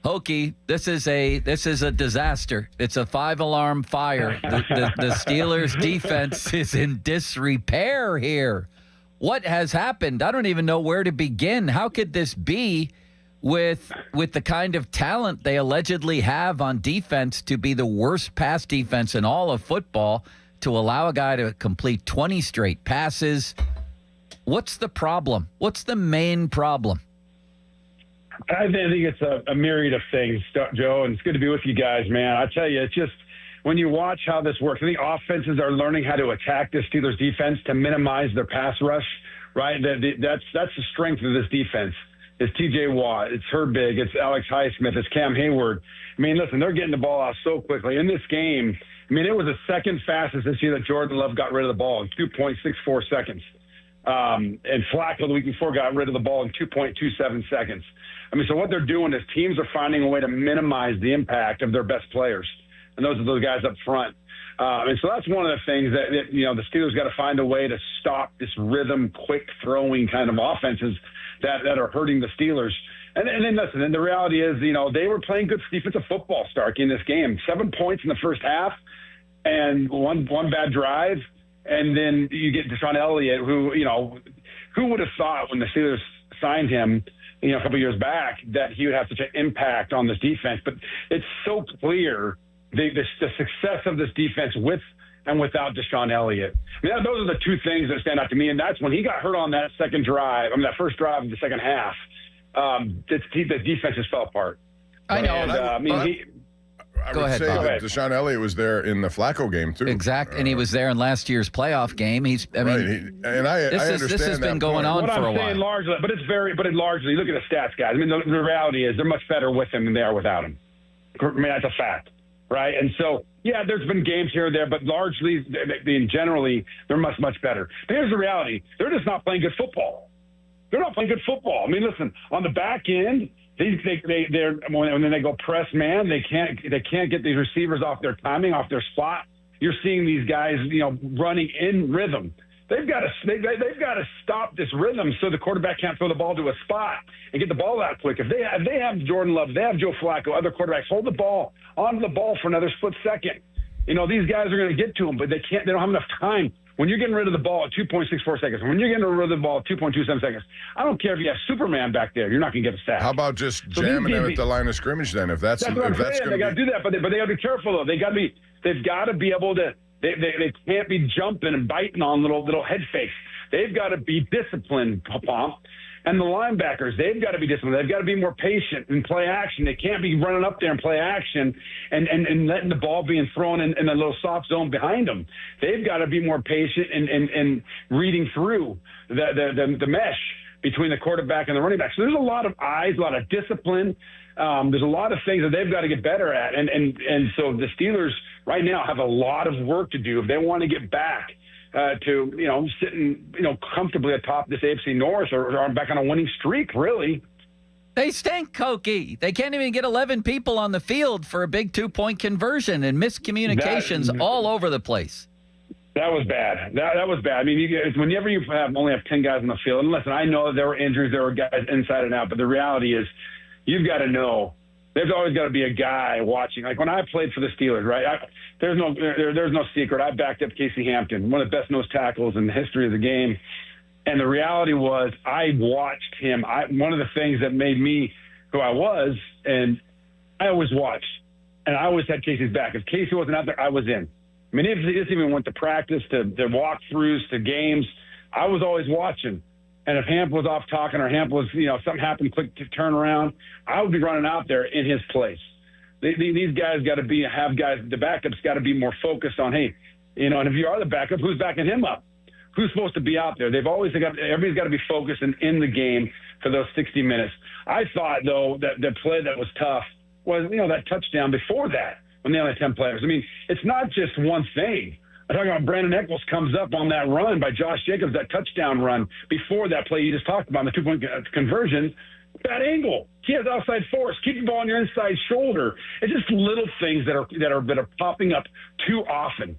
Hokie, this is a disaster. It's a 5-alarm fire. The Steelers' defense is in disrepair here. What has happened? I don't even know where to begin. How could this be with the kind of talent they allegedly have on defense to be the worst pass defense in all of football, to allow a guy to complete 20 straight passes? What's the problem? What's the main problem? I think it's a myriad of things, Joe, and it's good to be with you guys, man. I tell you, it's just when you watch how this works, I think offenses are learning how to attack the Steelers defense to minimize their pass rush, right? That's the strength of this defense. It's T.J. Watt, it's Herbig, it's Alex Highsmith, it's Cam Hayward. I mean, listen, they're getting the ball out so quickly. In this game, I mean, it was the second fastest this year that Jordan Love got rid of the ball in 2.64 seconds. And Flacco the week before got rid of the ball in 2.27 seconds. I mean, so what they're doing is teams are finding a way to minimize the impact of their best players, and those are those guys up front. And so that's one of the things that the Steelers got to find a way to stop this rhythm, quick throwing kind of offenses that are hurting the Steelers. And then listen, and the reality is, they were playing good defensive football, Stark, in this game. 7 points in the first half, and one bad drive. And then you get Deshaun Elliott, who would have thought when the Steelers signed him, a couple years back, that he would have such an impact on this defense. But it's so clear the success of this defense with and without Deshaun Elliott. I mean, those are the two things that stand out to me. And that's when he got hurt on that that first drive of the second half. The defense just fell apart. I know. And, I would say that Deshaun Elliott was there in the Flacco game too. Exactly, and he was there in last year's playoff game. I understand this has been going on for a while. Largely, but largely, look at the stats, guys. I mean, the reality is they're much better with him than they are without him. I mean, that's a fact, right? And so, yeah, there's been games here or there, but largely, generally, they're much, much better. But here's the reality: they're just not playing good football. They're not playing good football. I mean, listen, on the back end, when they go press man, they can't get these receivers off their timing, off their spot. You're seeing these guys, running in rhythm. They've got to stop this rhythm so the quarterback can't throw the ball to a spot and get the ball out quick. If they have Jordan Love, they have Joe Flacco, other quarterbacks, hold the ball onto the ball for another split second. These guys are going to get to them, but they can't. They don't have enough time. When you're getting rid of the ball at 2.64 seconds, when you're getting rid of the ball at 2.27 seconds, I don't care if you have Superman back there. You're not going to get a sack. How about just jamming it at the line of scrimmage then? If that's what I'm saying. They got to do that, but they got to be careful though. They've got to be able to. They can't be jumping and biting on little head fakes. They've got to be disciplined, Pomp. And the linebackers, they've got to be disciplined. They've got to be more patient and play action. They can't be running up there and play action and letting the ball being thrown in a little soft zone behind them. They've got to be more patient and reading through the mesh between the quarterback and the running back. So there's a lot of eyes, a lot of discipline. There's a lot of things that they've got to get better at. And so the Steelers right now have a lot of work to do if they want to get back to sitting comfortably atop this AFC North or back on a winning streak. Really, they stink, Koki. They can't even get 11 people on the field for a big 2-point conversion, and miscommunications all over the place. That was bad. That was bad. I mean, whenever you only have 10 guys on the field, and listen, I know that there were injuries, there were guys inside and out, but the reality is, you've got to know. There's always got to be a guy watching. Like when I played for the Steelers, right? There's no secret. I backed up Casey Hampton, one of the best nose tackles in the history of the game. And the reality was, I watched him. One of the things that made me who I was, and I always watched, and I always had Casey's back. If Casey wasn't out there, I was in. I mean, if he just even went to practice, to walkthroughs, to games, I was always watching. And if Hamp was off talking or Hamp was, something happened, quick to turn around, I would be running out there in his place. These guys got to the backups got to be more focused on, hey, and if you are the backup, who's backing him up? Who's supposed to be out there? Everybody's got to be focused and in the game for those 60 minutes. I thought, though, that the play that was tough was, that touchdown before that when they only had 10 players. I mean, it's not just one thing. I'm talking about Brandon Eccles comes up on that run by Josh Jacobs, that touchdown run before that play you just talked about, the 2-point conversion. That angle, he has outside force. Keep the ball on your inside shoulder. It's just little things that are popping up too often.